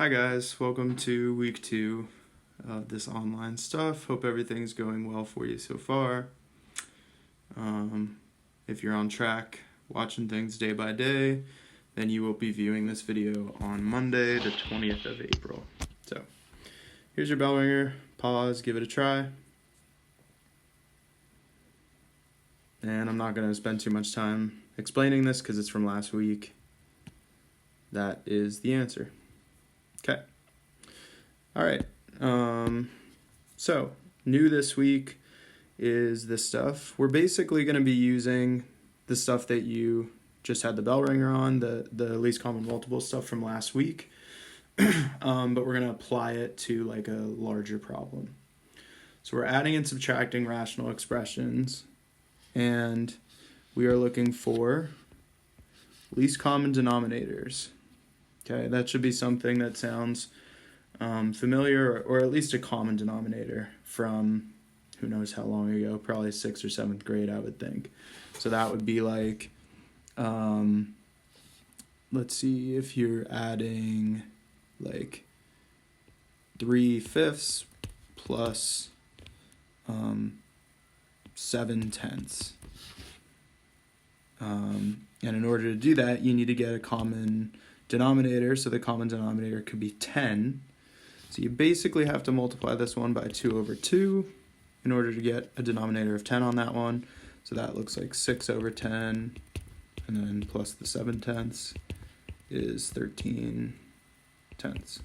Hi guys, welcome to week 2 of this online stuff. Hope everything's going well for you so far. If you're on track, watching things day by day, then you will be viewing this video on Monday, the 20th of April. So, here's your bell ringer. Pause, give it a try. And I'm not going to spend too much time explaining this because it's from last week. That is the answer. Okay. All right. So new this week is this stuff. We're basically going to be using the stuff that you just had the bell ringer on, the least common multiple stuff from last week, but we're going to apply it to like a larger problem. So we're adding and subtracting rational expressions, and we are looking for least common denominators. Okay, that should be something that sounds familiar, or at least a common denominator from who knows how long ago, probably 6th or 7th grade, I would think. So that would be like, let's see, if you're adding like 3/5 plus 7/10. And in order to do that, you need to get a common denominator, so the common denominator could be 10. So you basically have to multiply this one by 2 over 2 in order to get a denominator of 10 on that one. So that looks like 6 over 10, and then plus the 7/10 is 13/10.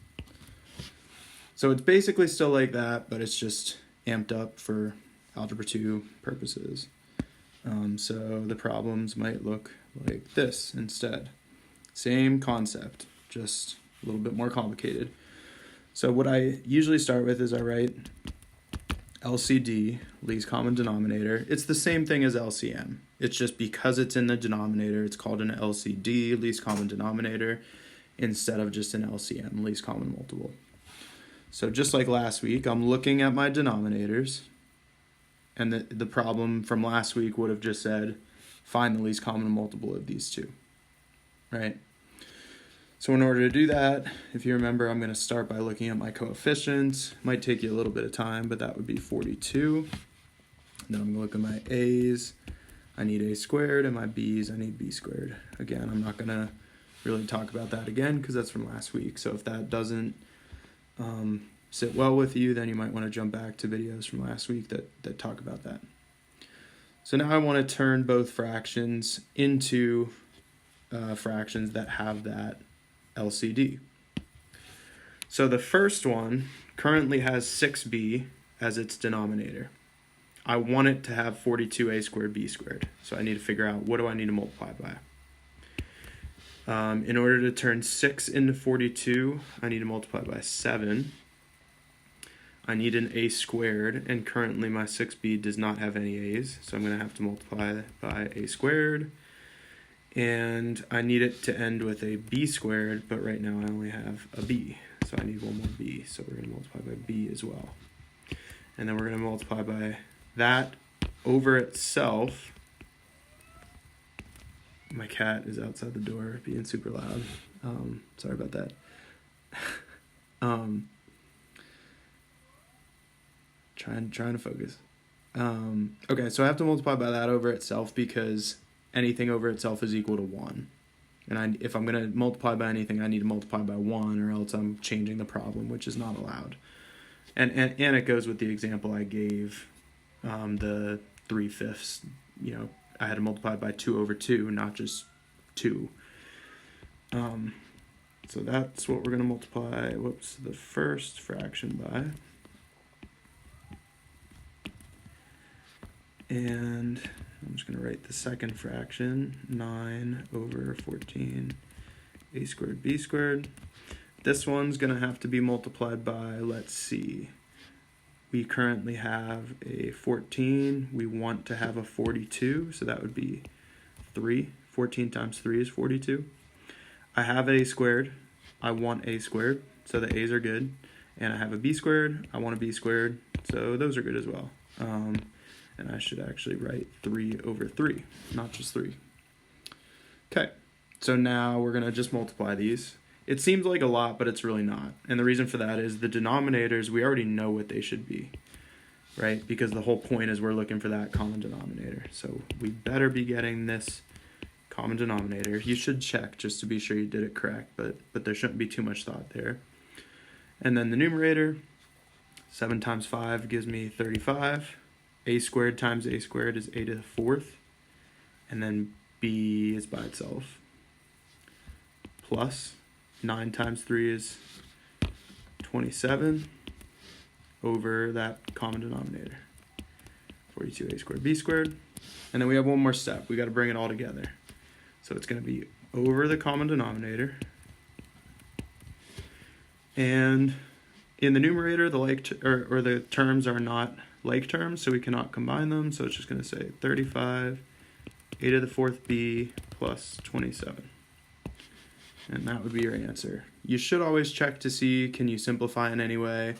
So it's basically still like that, but it's just amped up for Algebra 2 purposes. So the problems might look like this instead. Same concept, just a little bit more complicated. So what I usually start with is I write LCD, least common denominator. It's the same thing as LCM. It's just because it's in the denominator, it's called an LCD, least common denominator, instead of just an LCM, least common multiple. So just like last week, I'm looking at my denominators, and the problem from last week would have just said, find the least common multiple of these two, right? So in order to do that, if you remember, I'm going to start by looking at my coefficients. Might take you a little bit of time, but that would be 42. Then I'm going to look at my A's. I need A squared, and my B's, I need B squared. Again, I'm not going to really talk about that again because that's from last week. So if that doesn't sit well with you, then you might want to jump back to videos from last week that talk about that. So now I want to turn both fractions into fractions that have that LCD. So the first one currently has 6b as its denominator. I want it to have 42a squared b squared. So I need to figure out what do I need to multiply by. In order to turn 6 into 42, I need to multiply by 7. I need an a squared, and currently my 6b does not have any a's, so I'm going to have to multiply by a squared. And I need it to end with a b squared, but right now I only have a b, so I need one more b, so we're going to multiply by b as well. And then we're going to multiply by that over itself. My cat is outside the door being super loud. Sorry about that. Trying to focus. Okay, so I have to multiply by that over itself because anything over itself is equal to 1. And if I'm going to multiply by anything, I need to multiply by 1, or else I'm changing the problem, which is not allowed. And it goes with the example I gave, the 3/5. You know, I had to multiply by 2 over 2, not just 2. So that's what we're going to multiply, the first fraction by. And I'm just going to write the second fraction, 9 over 14 a squared b squared. This one's going to have to be multiplied by, let's see, we currently have a 14. We want to have a 42, so that would be 3. 14 times 3 is 42. I have a squared. I want a squared, so the a's are good. And I have a b squared. I want a b squared, so those are good as well. And I should actually write 3 over 3, not just 3. Okay, so now we're going to just multiply these. It seems like a lot, but it's really not. And the reason for that is the denominators, we already know what they should be, right? Because the whole point is we're looking for that common denominator. So we better be getting this common denominator. You should check just to be sure you did it correct, but there shouldn't be too much thought there. And then the numerator, 7 times 5 gives me 35. A squared times a squared is a to the 4th. And then b is by itself. Plus 9 times 3 is 27 over that common denominator. 42a squared b squared. And then we have one more step. We got to bring it all together. So it's going to be over the common denominator. And in the numerator, the or the terms are not like terms, so we cannot combine them. So it's just going to say 35 a to the 4th b plus 27. And that would be your answer. You should always check to see, can you simplify in any way?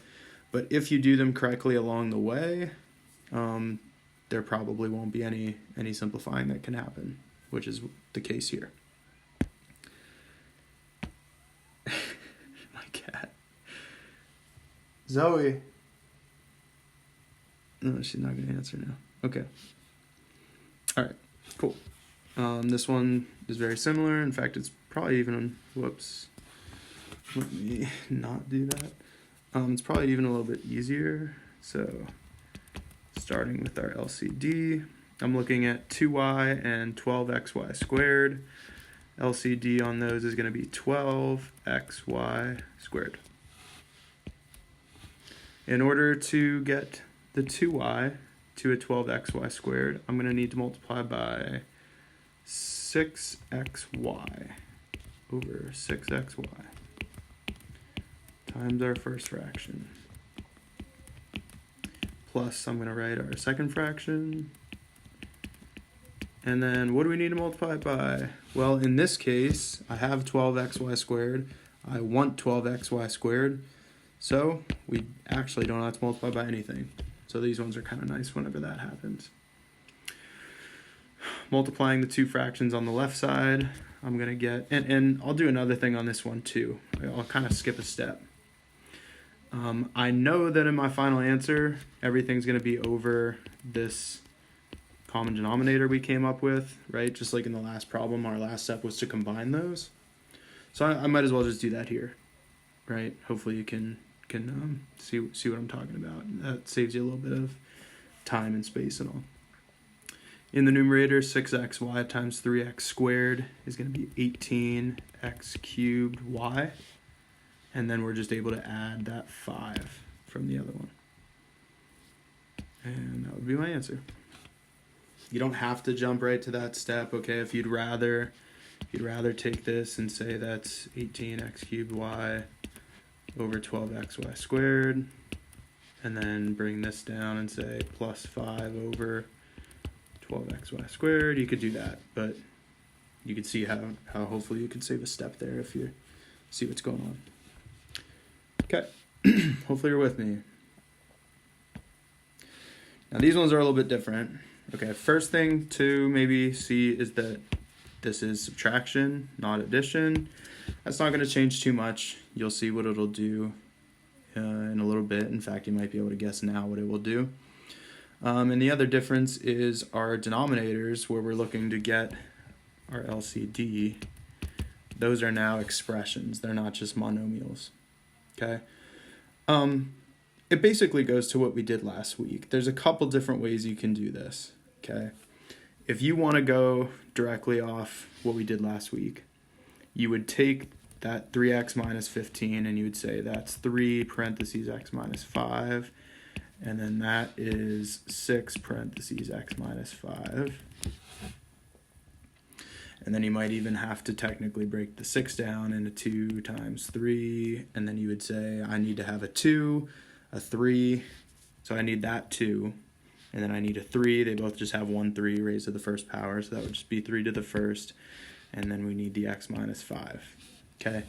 But if you do them correctly along the way, there probably won't be any simplifying that can happen, which is the case here. My cat. Zoe. No, she's not going to answer now. Okay. All right, cool. This one is very similar. In fact, it's probably even, whoops. Let me not do that. It's probably even a little bit easier. So starting with our LCD, I'm looking at 2y and 12xy squared. LCD on those is going to be 12xy squared. In order to get the 2y to a 12xy squared, I'm going to need to multiply by 6xy over 6xy times our first fraction. Plus, I'm going to write our second fraction. And then what do we need to multiply it by? Well, in this case, I have 12xy squared. I want 12xy squared. So we actually don't have to multiply by anything. So these ones are kind of nice whenever that happens. Multiplying the two fractions on the left side, I'm going to get, and I'll do another thing on this one too. I'll kind of skip a step. I know that in my final answer, everything's going to be over this common denominator we came up with, right? Just like in the last problem, our last step was to combine those. So I might as well just do that here, right? Hopefully you can see what I'm talking about. That saves you a little bit of time and space and all. In the numerator, 6xy times 3x squared is going to be 18x cubed y. And then we're just able to add that 5 from the other one. And that would be my answer. You don't have to jump right to that step, okay? If you'd rather take this and say that's 18x cubed y over 12xy squared, and then bring this down and say plus 5 over 12xy squared, you could do that, but you could see how hopefully you could save a step there if you see what's going on. Okay, hopefully you're with me. Now these ones are a little bit different. Okay, first thing to maybe see is that this is subtraction, not addition. That's not going to change too much. You'll see what it'll do in a little bit. In fact, you might be able to guess now what it will do. And the other difference is our denominators, where we're looking to get our LCD. Those are now expressions. They're not just monomials. Okay? It basically goes to what we did last week. There's a couple different ways you can do this. Okay? If you want to go directly off what we did last week, you would take that 3x minus 15 and you would say that's 3 parentheses x minus 5. And then that is 6 parentheses x minus 5. And then you might even have to technically break the 6 down into 2 times 3. And then you would say, I need to have a 2, a 3. So I need that 2. And then I need a 3. They both just have 1 3 raised to the first power. So that would just be 3 to the first. And then we need the x minus 5. Okay.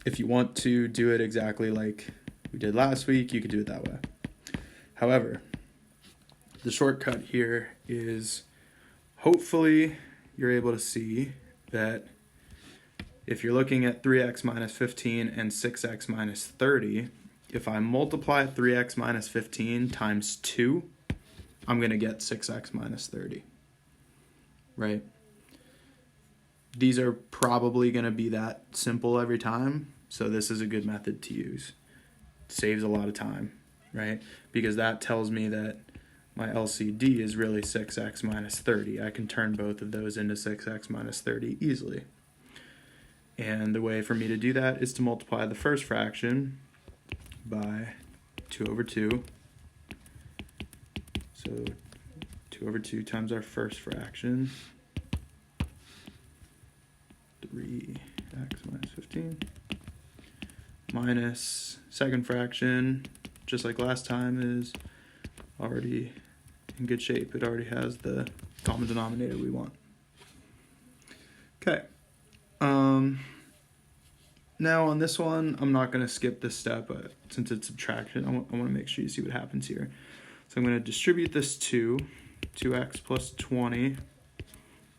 If you want to do it exactly like we did last week, you could do it that way. However, the shortcut here is hopefully you're able to see that if you're looking at 3x minus 15 and 6x minus 30, if I multiply 3x minus 15 times 2, I'm going to get 6x minus 30, right? These are probably going to be that simple every time, so this is a good method to use. It saves a lot of time, right? Because that tells me that my LCD is really 6x minus 30. I can turn both of those into 6x minus 30 easily. And the way for me to do that is to multiply the first fraction by 2 over 2. So 2 over 2 times our first fraction, 3x minus 15, minus second fraction, just like last time, is already in good shape. It already has the common denominator we want. Okay. Now on this one, I'm not going to skip this step, but since it's subtraction, I want to make sure you see what happens here. So I'm going to distribute this 2x plus 20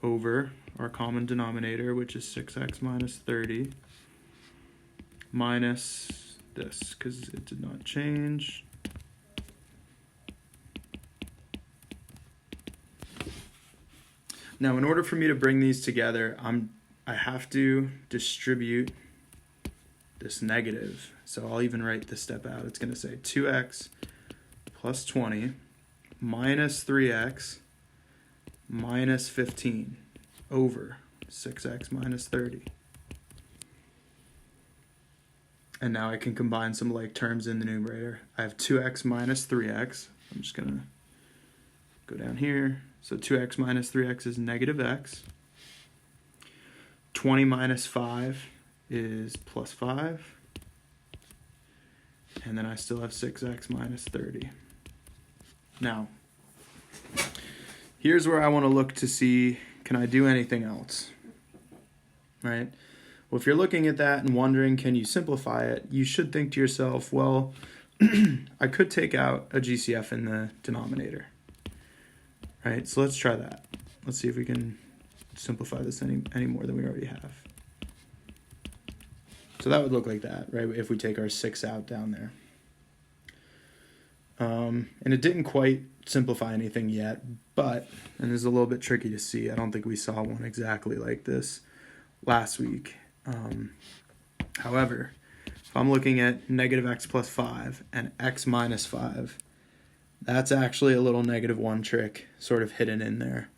over our common denominator, which is 6x minus 30, minus this, because it did not change. Now, in order for me to bring these together, I have to distribute this negative. So I'll even write this step out. It's going to say 2x plus 20 minus 3x minus 15 over 6x minus 30. And now I can combine some like terms in the numerator. I have 2x minus 3x. I'm just going to go down here. So 2x minus 3x is negative x. 20 minus 5 is plus 5. And then I still have 6x minus 30. Now, here's where I want to look to see, can I do anything else? Right? Well, if you're looking at that and wondering, can you simplify it? You should think to yourself, well, I could take out a GCF in the denominator. Right? So let's try that. Let's see if we can simplify this any more than we already have. So that would look like that, right? If we take our 6 out down there. And it didn't quite simplify anything yet, but, and this is a little bit tricky to see, I don't think we saw one exactly like this last week. However, if I'm looking at negative x plus 5 and x minus 5, that's actually a little -1 trick sort of hidden in there.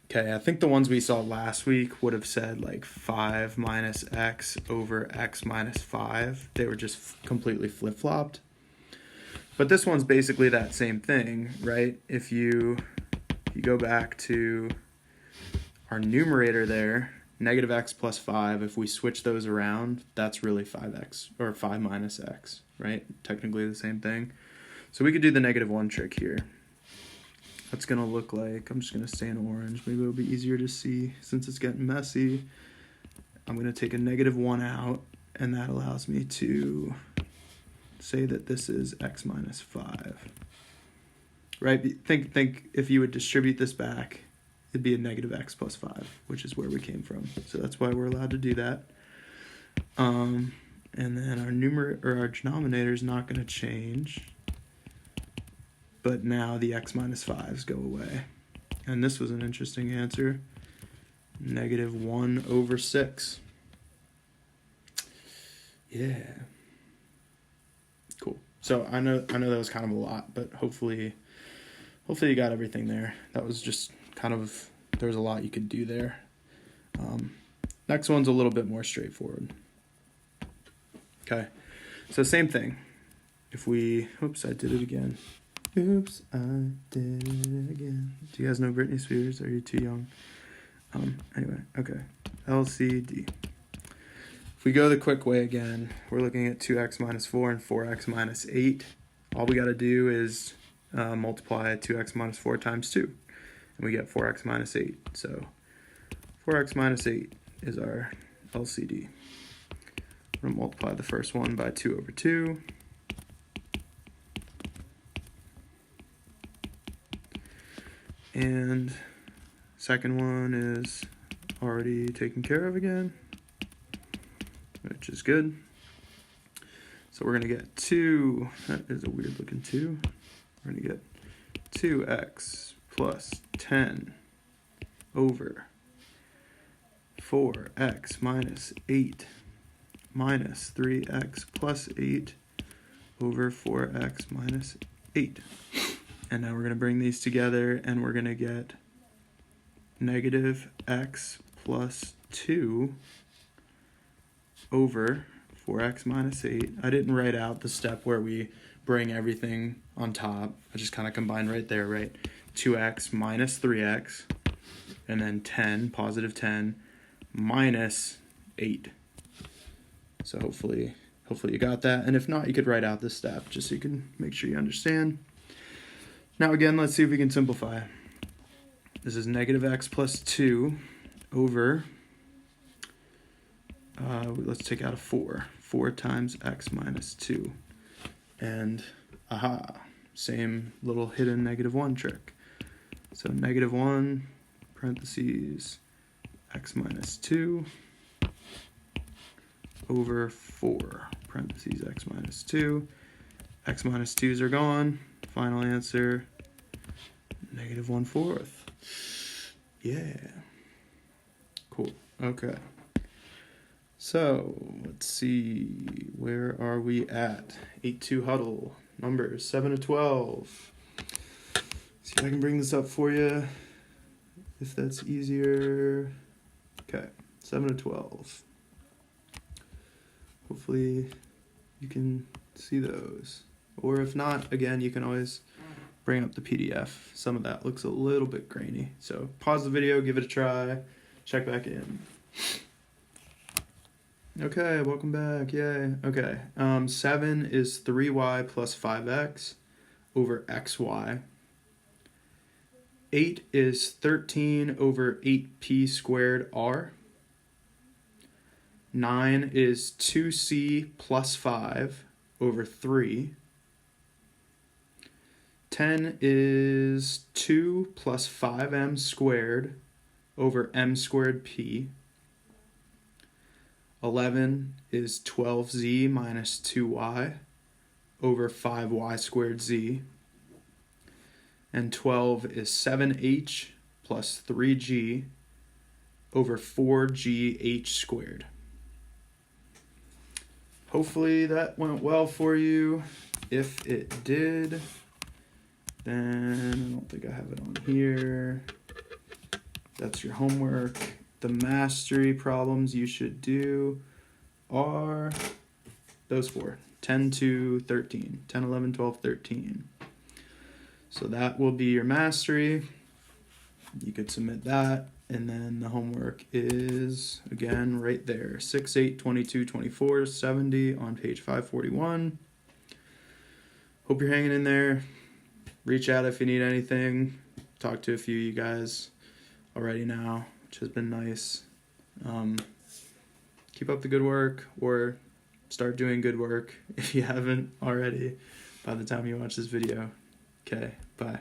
Okay, I think the ones we saw last week would have said like 5 minus x over x minus 5. They were just completely flip-flopped. But this one's basically that same thing, right? If you go back to our numerator there, negative x plus 5, if we switch those around, that's really 5x, or 5 minus x, right? Technically the same thing. So we could do the -1 trick here. That's going to look like, I'm just going to stay in orange. Maybe it'll be easier to see since it's getting messy. I'm going to take a -1 out, and that allows me to say that this is x minus 5. Right? Think if you would distribute this back, it'd be a -x plus 5, which is where we came from. So that's why we're allowed to do that. And then our denominator is not going to change. But now the x minus 5s go away. And this was an interesting answer. -1 over 6. Yeah. Cool. So I know that was kind of a lot, but hopefully you got everything there. That was just kind of, there's a lot you could do there. Next one's a little bit more straightforward. Okay. So same thing. If we, oops, I did it again. Oops, I did it again. Do you guys know Britney Spears? Are you too young? Anyway, okay. LCD. If we go the quick way again, we're looking at 2x minus 4 and 4x minus 8. All we got to do is multiply 2x minus 4 times 2. And we get 4x minus 8. So 4x minus 8 is our LCD. We're going to multiply the first one by 2 over 2. And second one is already taken care of again. which is good. So we're going to get 2, that is a weird looking 2. We're going to get 2x plus 10 over 4x minus 8 minus 3x plus 8 over 4x minus 8. And now we're going to bring these together, and we're going to get negative x plus 2 over 4x minus 8. I didn't write out the step where we bring everything on top. I just kind of combined right there, right? 2x minus 3x, and then 10, positive 10, minus 8. So hopefully you got that. And if not, you could write out this step just so you can make sure you understand. Now again, let's see if we can simplify. This is negative x plus 2 over, let's take out a 4. 4 times x minus 2. And, same little hidden -1 trick. So -1, parentheses, x minus 2, over 4, parentheses, x minus 2. X minus 2's are gone. Final answer, -1/4. Yeah. Cool. Okay. So, let's see. Where are we at? 8-2 huddle. Numbers 7 to 12. See if I can bring this up for you, if that's easier. Okay, 7 to 12. Hopefully you can see those. Or if not, again, you can always bring up the PDF. Some of that looks a little bit grainy. So pause the video, give it a try, check back in. Okay, welcome back, yay. Okay, 7 is 3y plus 5x over xy. 8 is 13 over 8p squared r. 9 is 2c plus 5 over 3. 10 is 2 plus 5m squared over m squared p. 11 is 12z minus 2y over 5y squared z. And 12 is 7h plus 3g over 4gh squared. Hopefully that went well for you. If it did, then I don't think I have it on here. That's your homework. The mastery problems you should do are those 4. 10 to 13. 10, 11, 12, 13. So that will be your mastery. You could submit that. And then the homework is, again, right there. 6, 8, 22, 24, 70 on page 541. Hope you're hanging in there. Reach out if you need anything. Talk to a few of you guys already now, which has been nice. Keep up the good work, or start doing good work if you haven't already by the time you watch this video. Okay, bye.